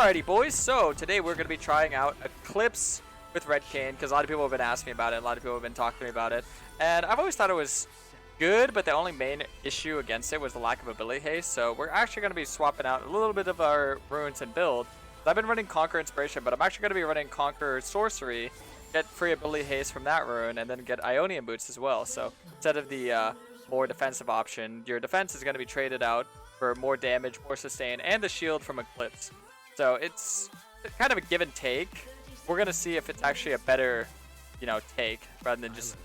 Alrighty, boys. So today we're going to be trying out Eclipse with Red Kayn because a lot of people have been asking me about it. A lot of people have been talking to me about it, and I've always thought it was good, but the only main issue against it was the lack of ability haste. So we're actually going to be swapping out a little bit of our runes and build. I've been running Conquer Inspiration, but I'm actually going to be running Conquer Sorcery, get free ability haste from that rune, and then get Ionian boots as well. So instead of the more defensive option, your defense is going to be traded out for more damage, more sustain, and the shield from Eclipse. So it's kind of a give and take. We're going to see if it's actually a better, take rather than just,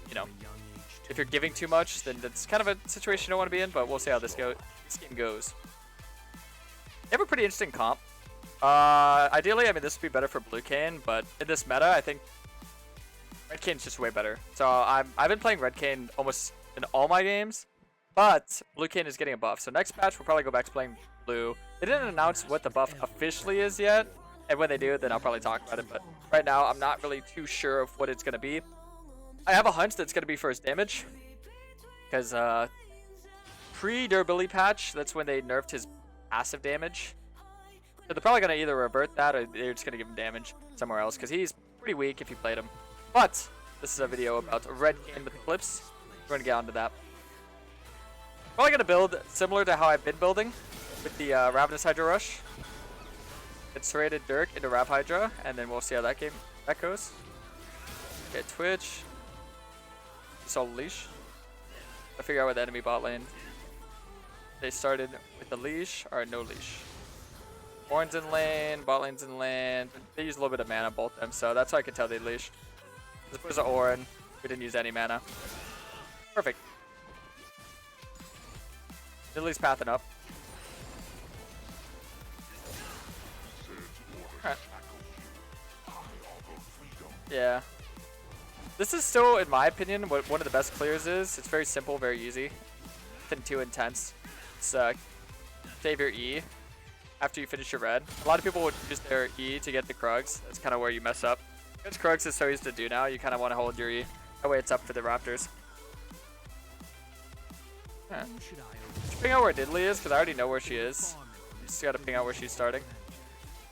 if you're giving too much, then that's kind of a situation you don't want to be in, but we'll see how this game goes. They have a pretty interesting comp. Ideally, I mean, this would be better for Blue Kayn, but in this meta, I think Red Kayn's just way better. So I've been playing Red Kayn almost in all my games, but Blue Kayn is getting a buff. So next patch, we'll probably go back to playing Blue. They didn't announce what the buff officially is yet, and when they do, then I'll probably talk about it. But right now, I'm not really too sure of what it's going to be. I have a hunch that it's going to be for his damage, because pre-durability patch, that's when they nerfed his passive damage. So they're probably going to either revert that or they're just going to give him damage somewhere else, because he's pretty weak if you played him. But this is a video about Red Kayn with Eclipse. We're going to get onto that. Probably going to build similar to how I've been building with the Ravenous Hydra Rush. Get Serrated Dirk into Rav Hydra, and then we'll see how that goes. Get Twitch. Soul Leash. I'll figure out what the enemy bot lane. They started with the leash or no leash. Ornn's in lane, bot lane's in lane. They use a little bit of mana, both of them, so that's how I can tell they leash. This was an Ornn. We didn't use any mana. Perfect. Nidalee's pathing up. Alright. Yeah. This is still, in my opinion, what one of the best clears is. It's very simple, very easy. Nothing too intense. It's save your E after you finish your red. A lot of people would use their E to get the Krugs. That's kind of where you mess up. Because Krugs is so easy to do now, you kind of want to hold your E. That way it's up for the Raptors. Huh. Just ping out where Nidalee is, because I already know where she is. You just gotta ping out where she's starting.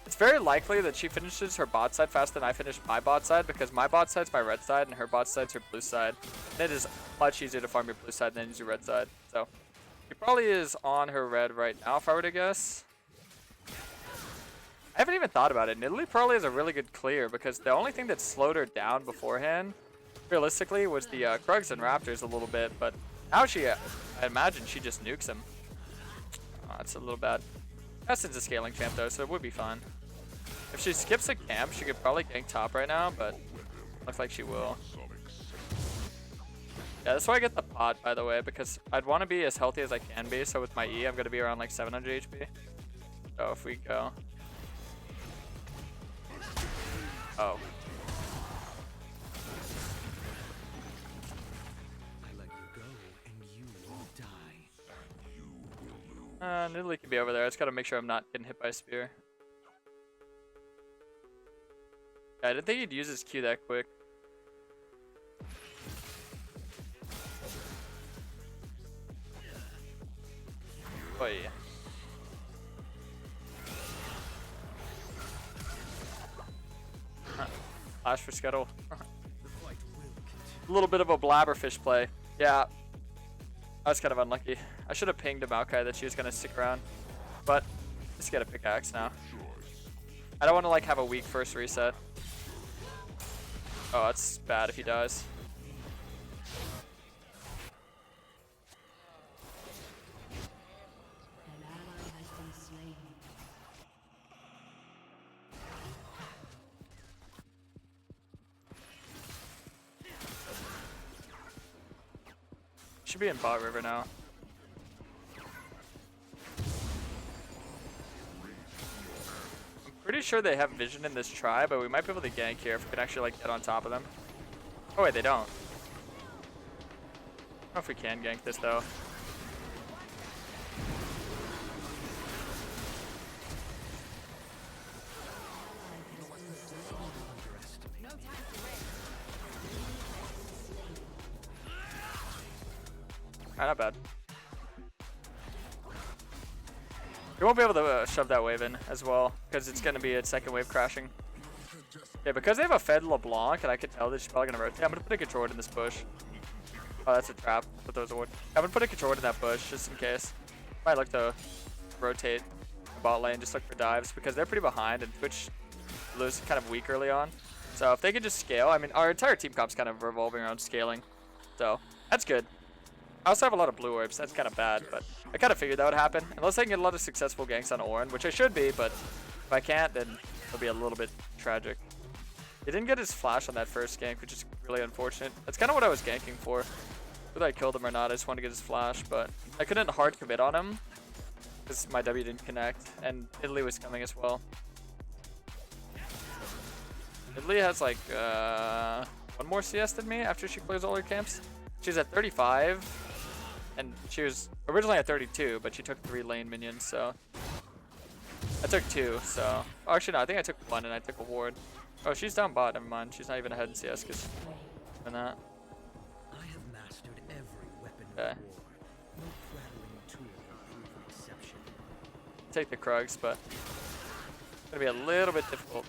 It's very likely that she finishes her bot side faster than I finished my bot side, because my bot side's my red side and her bot side's her blue side. And it is much easier to farm your blue side than use your red side. So she probably is on her red right now, if I were to guess. I haven't even thought about it. Nidalee probably is a really good clear, because the only thing that slowed her down beforehand, realistically, was the Krugs and Raptors a little bit. But now she, I imagine she just nukes him. Oh, that's a little bad. Essen's a scaling champ though, so it would be fine. If she skips a camp, she could probably gank top right now, but looks like she will. Yeah, that's why I get the pot, by the way, because I'd want to be as healthy as I can be. So with my E, I'm going to be around like 700 HP. So if we go... Oh. Nidalee can be over there. I just gotta make sure I'm not getting hit by a spear. Yeah, I didn't think he'd use his Q that quick. Oh yeah. Flash for Scuttle. A little bit of a blabberfish play. Yeah. I was kind of unlucky. I should have pinged to Maokai that she was going to stick around. But, just get a pickaxe now. I don't want to like have a weak first reset. Oh, that's bad if he dies. Should be in bot river now. I'm pretty sure they have vision in this try, but we might be able to gank here if we can actually like get on top of them. Oh wait, they don't. I don't know if we can gank this though. Alright, not bad. We won't be able to shove that wave in as well, because it's going to be a second wave crashing. Okay, because they have a Fed LeBlanc, and I can tell that she's probably going to rotate. I'm going to put a control ward in this bush. Oh, that's a trap. Put those ward. I'm going to put a control ward in that bush, just in case. Might look to rotate the bot lane, just look for dives, because they're pretty behind, and Twitch lose kind of weak early on. So if they could just scale, I mean, our entire team comp's kind of revolving around scaling. So that's good. I also have a lot of blue orbs. That's kind of bad, but I kind of figured that would happen. Unless I can get a lot of successful ganks on Orin, which I should be, but if I can't, then it'll be a little bit tragic. He didn't get his flash on that first gank, which is really unfortunate. That's kind of what I was ganking for. Whether I killed him or not, I just wanted to get his flash, but I couldn't hard commit on him because my W didn't connect, and Italy was coming as well. Italy has like one more CS than me after she clears all her camps. She's at 35, and she was originally at 32, but she took 3 lane minions, so I took 2. So oh, actually no, I think I took 1 and I took a ward. Oh, she's down bot. Never mind. She's not even ahead in CS because of that. I have mastered every weapon Okay. of war. No flattering tool will prove exception. Take the Krugs, but it's gonna be a little bit difficult.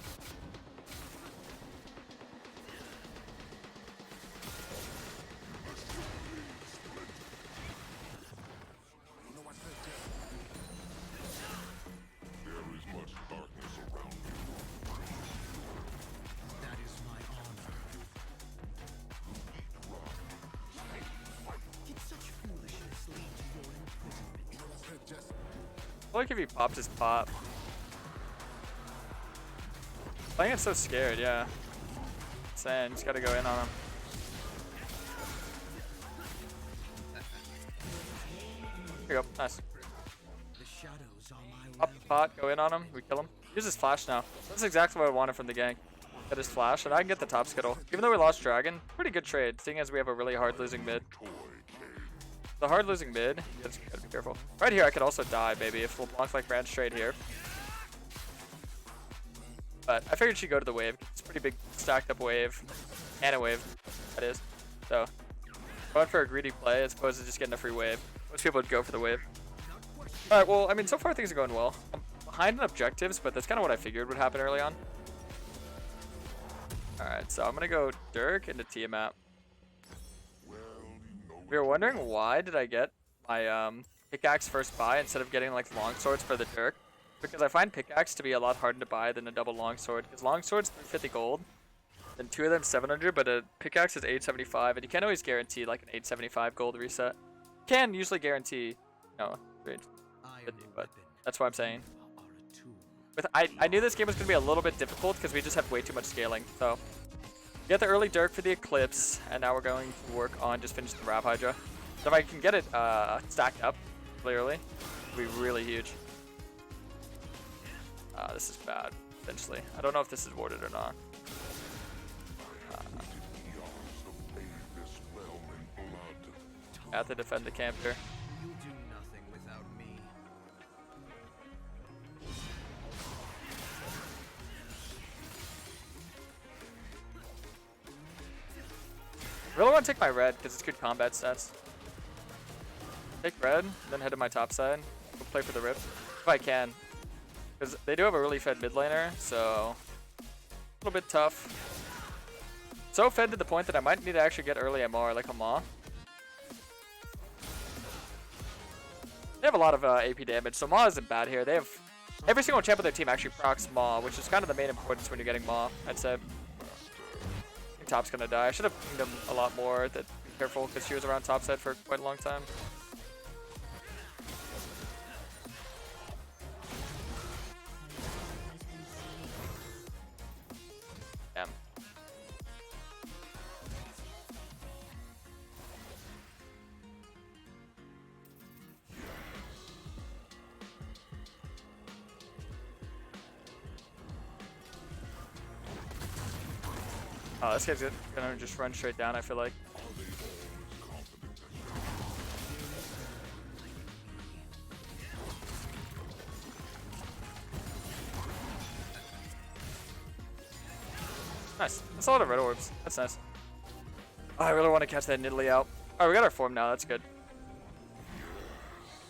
That is my honor. Did such foolishness lead to your imprisonment? I feel like if he popped his pop. Playing it so scared, yeah. Insane, just gotta go in on him. Here you go, nice. The shadows are my Pop the pot, go in on him, we kill him. Use his flash now. That's exactly what I wanted from the gank. Get his flash, and I can get the top skittle. Even though we lost Dragon, pretty good trade, seeing as we have a really hard losing mid. The hard losing mid, you just gotta be careful. Right here, I could also die, baby, if LeBlanc like ran straight here. But I figured she'd go to the wave. It's a pretty big stacked up wave. And a wave, that is. So, going for a greedy play as opposed to just getting a free wave. Most people would go for the wave. Alright, well, I mean, so far things are going well. I'm behind in objectives, but that's kind of what I figured would happen early on. Alright, so I'm going to go Dirk into Tiamat. We were wondering why did I get my pickaxe first buy instead of getting like long swords for the Dirk. Because I find pickaxe to be a lot harder to buy than a double longsword. Because longsword's 350 gold, and 2 of them 700, but a pickaxe is 875, and you can't always guarantee like an 875 gold reset. You can usually guarantee, no, 350, but that's what I'm saying. I knew this game was going to be a little bit difficult because we just have way too much scaling. So, we got the early Dirk for the Eclipse, and now we're going to work on just finishing the Rap Hydra. So if I can get it stacked up really early, it'll be really huge. This is bad, potentially. I don't know if this is warded or not. I have to defend the camp here. You'll do nothing without me. I really want to take my red because it's good combat stats. Take red, then head to my top side. Go play for the rip if I can. Because they do have a really fed mid laner, so a little bit tough. So fed to the point that I might need to actually get early MR like a Maw. They have a lot of AP damage, so Maw isn't bad here. They have every single champ of their team actually procs Maw, which is kind of the main importance when you're getting Maw, I'd say. I think top's gonna die. I should have pinged him a lot more. That be careful because she was around top side for quite a long time. Damn. Oh, this guy's gonna just run straight down, I feel like. Nice. That's a lot of red orbs. That's nice. Oh, I really want to catch that Nidalee out. Alright, we got our form now. That's good.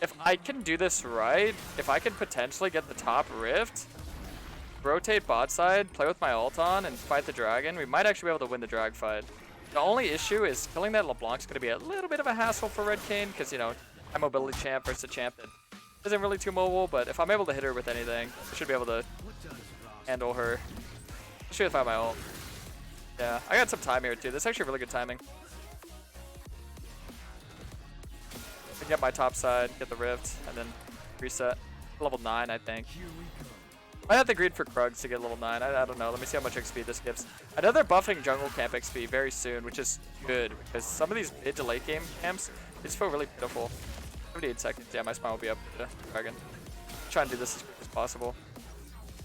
if I can do this right, if I can potentially get the top rift, rotate bot side, play with my ult on, and fight the dragon, we might actually be able to win the drag fight. The only issue is killing that LeBlanc's going to be a little bit of a hassle for Red Kayn, because, you know, high mobility champ versus a champ that isn't really too mobile, but if I'm able to hit her with anything, I should be able to handle her. Especially if I have my ult. Yeah, I got some time here too. This is actually really good timing. I can get my top side, get the rift, and then reset. Level 9, I think. I have to greed for Krugs to get level 9. I don't know. Let me see how much XP this gives. I know they're buffing jungle camp XP very soon, which is good, because some of these mid to late game camps, they just feel really pitiful. 78 seconds. Yeah, my spawn will be up to dragon. Try and do this as quick as possible.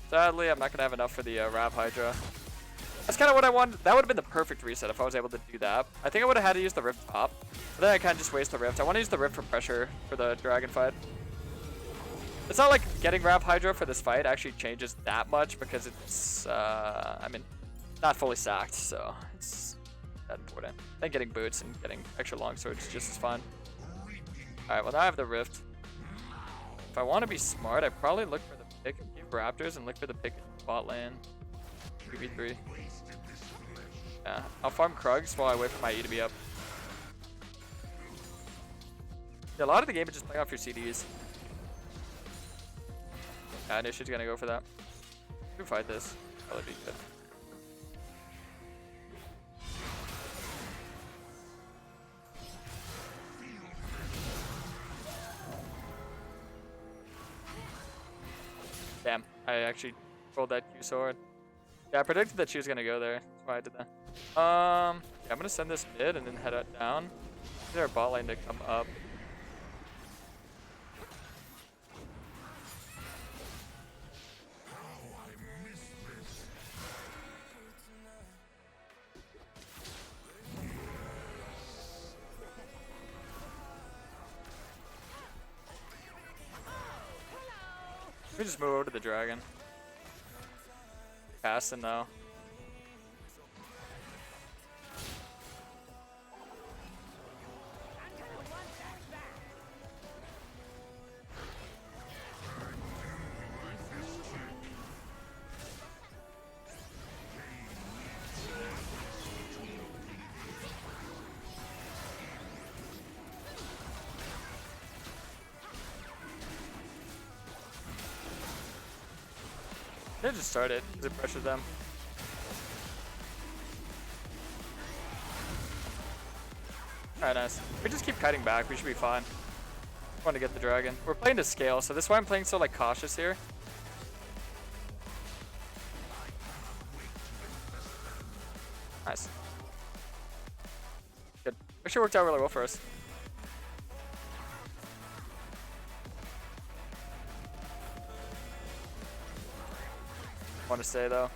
Sadly, I'm not going to have enough for the Rav Hydra. That's kind of what I wanted. That would have been the perfect reset if I was able to do that. I think I would have had to use the rift top. But then I kind of just waste the rift. I want to use the rift for pressure for the dragon fight. It's not like getting Rav Hydra for this fight actually changes that much because it's, I mean, not fully sacked, so it's that important. Then getting boots and getting extra long swords is just as fun. Alright, well now I have the rift. If I want to be smart, I probably look for the pick and keep Raptors and look for the pick in bot lane. 3v3. Yeah, I'll farm Krugs while I wait for my E to be up. Yeah, a lot of the game is just playing off your CDs. Yeah, I knew she's gonna go for that. We can fight this. That'll be good. Damn, I actually rolled that Q sword. Yeah, I predicted that she was gonna go there. That's why I did that. Yeah, I'm gonna send this mid and then head out down. Need our bot lane to come up. Let me just move over to the dragon. Passing though. They just started because it pressured them. Alright, nice. We just keep kiting back, we should be fine. Want to get the dragon. We're playing to scale, so this is why I'm playing so like cautious here. Nice. Good. Actually worked out really well for us. Want to say though.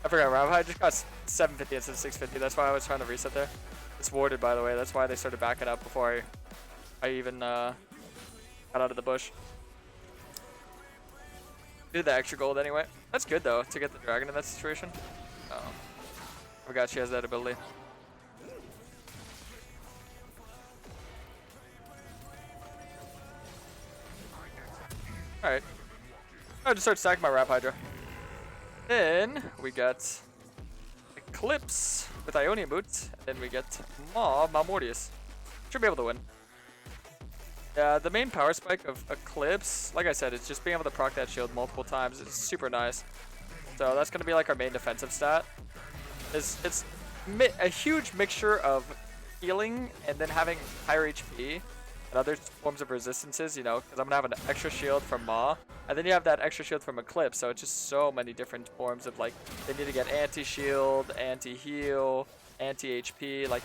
I forgot, Rav I just got 750 instead of 650. That's why I was trying to reset there. It's warded, by the way. That's why they started backing up before I even got out of the bush. Did the extra gold anyway. That's good though to get the dragon in that situation. Oh, I forgot she has that ability. Alright. I'll just start stacking my Rav Hydra. Then we got Eclipse with Ionian boots. And then we get Malmortius. Should be able to win. Yeah, the main power spike of Eclipse, like I said, is just being able to proc that shield multiple times. It's super nice. So that's going to be like our main defensive stat. It's a huge mixture of healing and then having higher HP. And other forms of resistances, you know, because I'm going to have an extra shield from Ma. And then you have that extra shield from Eclipse. So it's just so many different forms of, like, they need to get anti-shield, anti-heal, anti-HP. Like,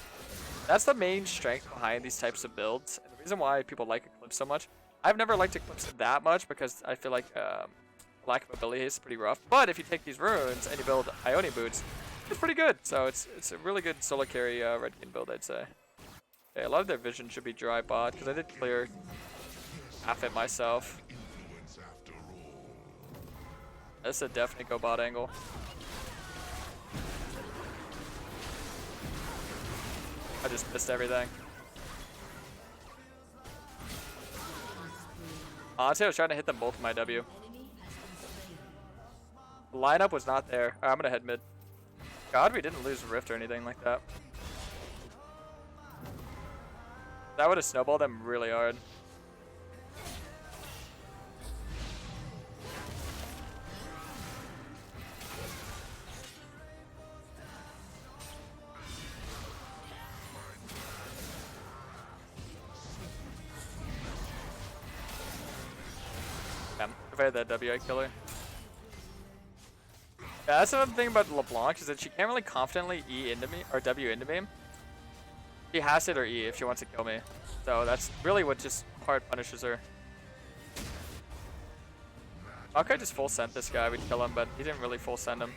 that's the main strength behind these types of builds. And the reason why people like Eclipse so much, I've never liked Eclipse that much because I feel like lack of ability is pretty rough. But if you take these runes and you build Ionian boots, it's pretty good. So it's a really good solo carry Red King build, I'd say. Okay, a lot of their vision should be dry bot, because I did clear half it myself. That's a definite go bot angle. I just missed everything. Honestly, I was trying to hit them both with my W. The lineup was not there. Alright, I'm gonna head mid. God, we didn't lose Rift or anything like that. That would have snowballed them really hard. If I had that W, I'd kill her. Yeah, that's another thing about LeBlanc is that she can't really confidently E into me or W into me. She has to hit her E if she wants to kill me. So that's really what just hard punishes her. Okay, just full sent this guy, we'd kill him, but he didn't really full send him.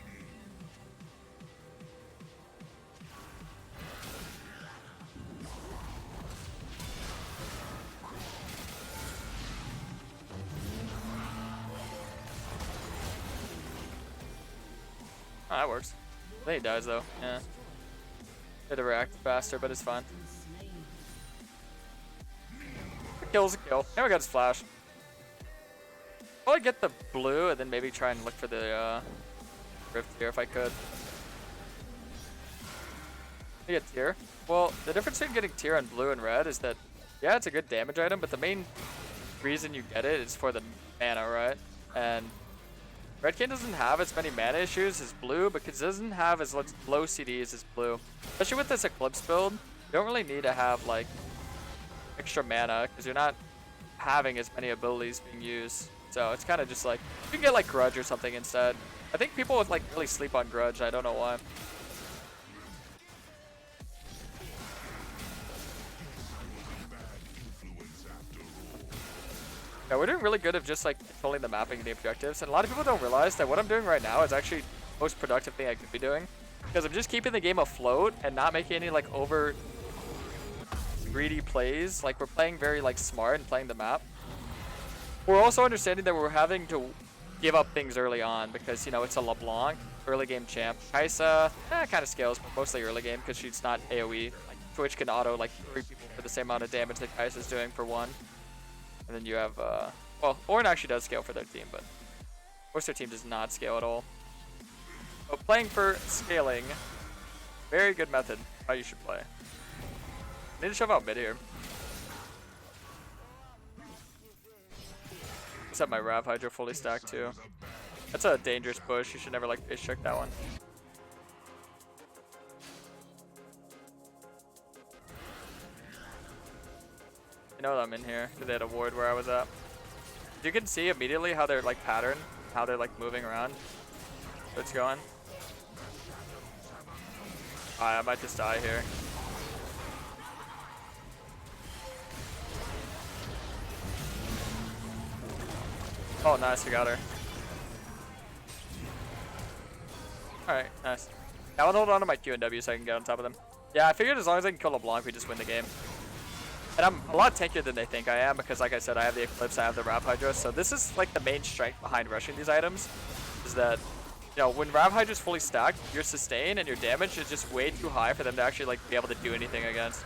Oh, that works. I think he dies though. Yeah. Could have reacted faster, but it's fine. A kill's a kill. Now we got his flash. Probably get the blue and then maybe try and look for the rift here if I could. You get tier. Well, the difference between getting tier on blue and red is that, yeah, it's a good damage item, but the main reason you get it is for the mana, right? And red Kayn doesn't have as many mana issues as blue because it doesn't have as low CDs as blue. Especially with this Eclipse build, you don't really need to have like extra mana because you're not having as many abilities being used. So it's kind of just like, you can get like Grudge or something instead. I think people would like really sleep on Grudge, I don't know why. Yeah, we're doing really good of just like controlling the mapping and the objectives, and a lot of people don't realize that what I'm doing right now is actually the most productive thing I could be doing. Because I'm just keeping the game afloat and not making any like over greedy plays. Like we're playing very like smart and playing the map. We're also understanding that we're having to give up things early on because, you know, it's a LeBlanc, early game champ. Kai'Sa, kind of scales, but mostly early game because she's not AoE. Like Twitch can auto like 3 people for the same amount of damage that Kai'Sa's doing for 1. And then you have, well, Ornn actually does scale for their team, but most of their team does not scale at all. But playing for scaling, very good method how you should play. I need to shove out mid here. Let's have my Rav Hydra fully stacked too. That's a dangerous push. You should never like face check that one. You know that I'm in here because they had a ward where I was at. You can see immediately how they're like pattern, how they're like moving around. So it's going. I might just die here. Oh, nice, we got her. Alright, nice. I want to hold on to my Q and W so I can get on top of them. Yeah, I figured as long as I can kill LeBlanc, we just win the game. And I'm a lot tankier than they think I am because, like I said, I have the Eclipse, I have the Rav Hydra. So this is like the main strength behind rushing these items, is that, you know, when Rav Hydra is fully stacked, your sustain and your damage is just way too high for them to actually like be able to do anything against.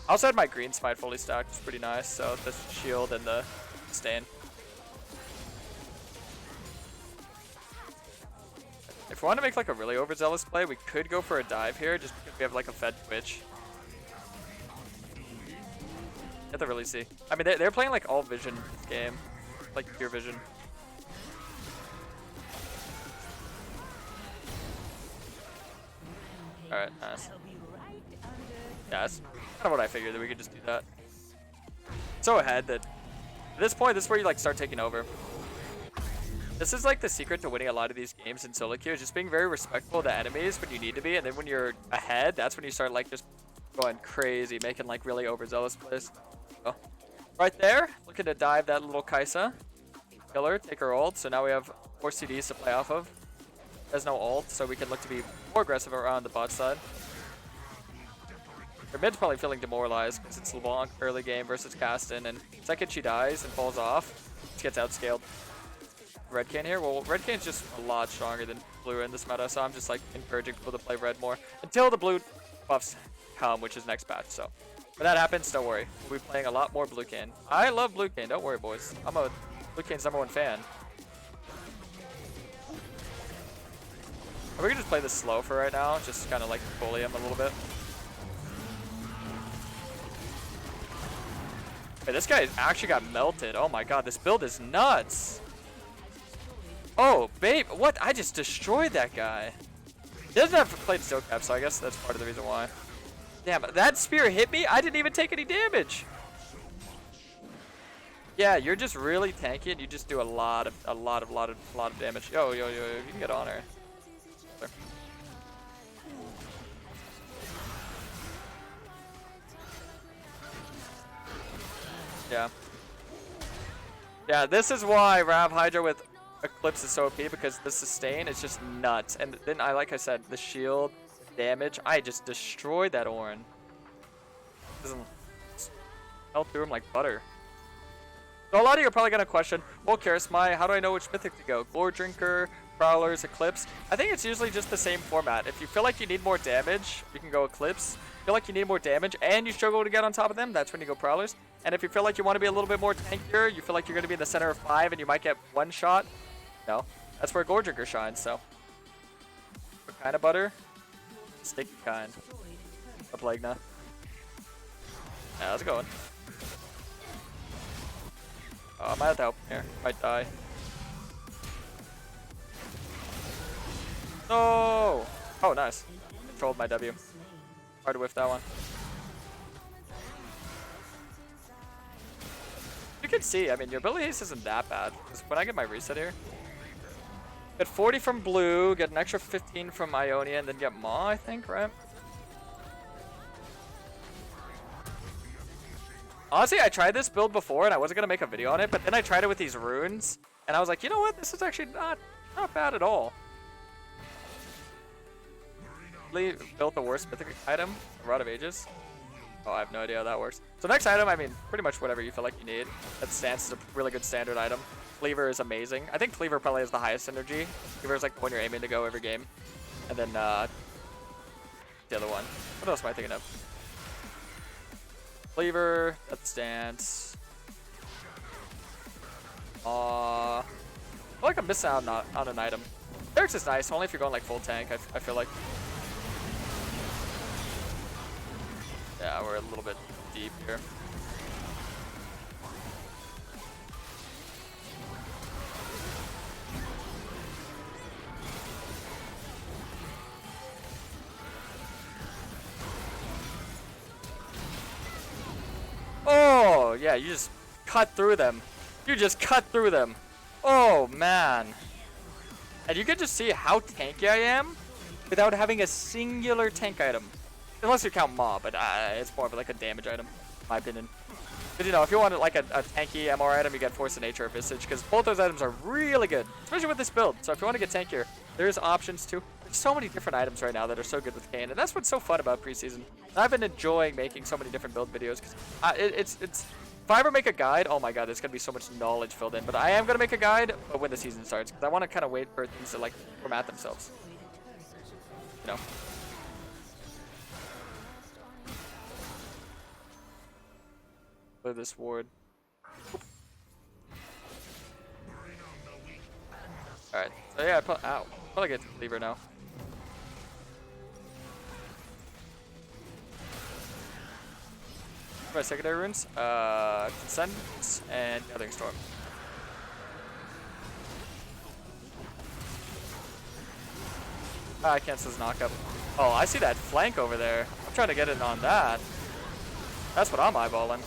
I also had my green smite fully stacked, which is pretty nice. So the shield and the sustain. If we want to make like a really overzealous play, we could go for a dive here just because we have like a fed Twitch. You have to really see. I mean, they're playing like all vision game, like pure vision. Alright, nice. Yeah, that's kind of what I figured, that we could just do that. So ahead that at this point, this is where you like start taking over. This is like the secret to winning a lot of these games in solo queue, is just being very respectful to enemies when you need to be, and then when you're ahead, that's when you start like just going crazy, making like really overzealous plays. So, right there, looking to dive that little Kai'Sa. Kill her, take her ult, so now we have 4 CDs to play off of. There's no ult, so we can look to be more aggressive around the bot side. Their mid's probably feeling demoralized because it's LeBlanc early game versus Caston, and the second she dies and falls off, she gets outscaled. Red Kayn here? Well, Red Kayn's just a lot stronger than blue in this meta, so I'm just like encouraging people to play red more until the blue buffs come, which is next patch. So when that happens, don't worry. We'll be playing a lot more blue Kayn. I love blue Kayn. Don't worry, boys. I'm a blue Kayn's #1 fan. Or we can just play this slow for right now, just kind of like bully him a little bit. Hey, this guy actually got melted. Oh my god, this build is nuts. Oh, babe, what? I just destroyed that guy. He doesn't have played steel cap, so I guess that's part of the reason why. Damn, that spear hit me? I didn't even take any damage. Yeah, you're just really tanky and you just do a lot of damage. Yo, you can get on her. Yeah. Yeah, this is why Rav Hydra with Eclipse is so OP, because the sustain is just nuts. And then like I said, the shield damage, I just destroyed that Orin. Doesn't fell through him like butter. So a lot of you are probably gonna question, well, Karasmai, how do I know which mythic to go? Gore Drinker, Prowlers, Eclipse? I think it's usually just the same format. If you feel like you need more damage, you can go Eclipse. Feel like you need more damage and you struggle to get on top of them, that's when you go Prowlers. And if you feel like you want to be a little bit more tankier, you feel like you're going to be in the center of 5 and you might get one shot, no, that's where Gore Drinker shines. So what kind of butter? Sticky kind. A Plagna. Yeah, how's it going? Oh, I might have to help him here. Might die. No! Oh, nice. Controlled my W. Hard to whiff that one. You can see, I mean, your ability haste isn't that bad. Because when I get my reset here, get 40 from blue, get an extra 15 from Ionia, and then get Maw, I think, right? Honestly, I tried this build before, and I wasn't going to make a video on it, but then I tried it with these runes, and I was like, you know what? This is actually not bad at all. Built the worst mythic item, Rod of Ages. Oh, I have no idea how that works. So next item, I mean, pretty much whatever you feel like you need. That stance is a really good standard item. Cleaver is amazing. I think Cleaver probably has the highest energy. Cleaver is like the one you're aiming to go every game. And then the other one. What else am I thinking of? Cleaver, that stance. I feel like I'm missing out on an item. Derek's is nice, only if you're going like full tank, I feel like. Yeah, we're a little bit deep here. Oh, yeah, you just cut through them. You just cut through them. Oh, man. And you can just see how tanky I am without having a singular tank item. Unless you count Maw, but it's more of like a damage item, in my opinion. But you know, if you want like a tanky MR item, you get Force of Nature or Visage, because both those items are really good, especially with this build. So if you want to get tankier, there's options too. There's so many different items right now that are so good with Kayn, and that's what's so fun about preseason. And I've been enjoying making so many different build videos, because if I ever make a guide, oh my god, there's gonna be so much knowledge filled in. But I am gonna make a guide when the season starts, because I want to kind of wait for things to like format themselves. You know. This ward. Alright, so yeah, probably get to Cleaver now. My secondary runes, Consent and Gathering Storm. I cancel his knockup. Oh, I see that flank over there. I'm trying to get in on that. That's what I'm eyeballing.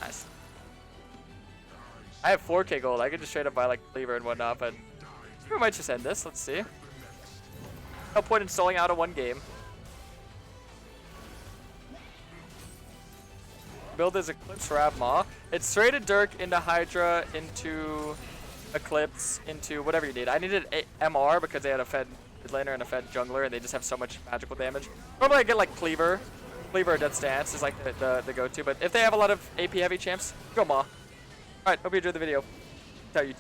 Nice. I have 4k gold. I could just straight up buy like Cleaver and whatnot, but we might just end this. Let's see. No point in stalling out of one game. Build is Eclipse, Rav, Maw. It's traded Dirk into Hydra, into Eclipse, into whatever you need. I needed MR because they had a fed mid laner and a fed jungler, and they just have so much magical damage. Normally I get like Cleaver. Cleaver or Dead Stance is like the go-to, but if they have a lot of AP heavy champs, go Maw. Alright, hope you enjoyed the video. Tell you too.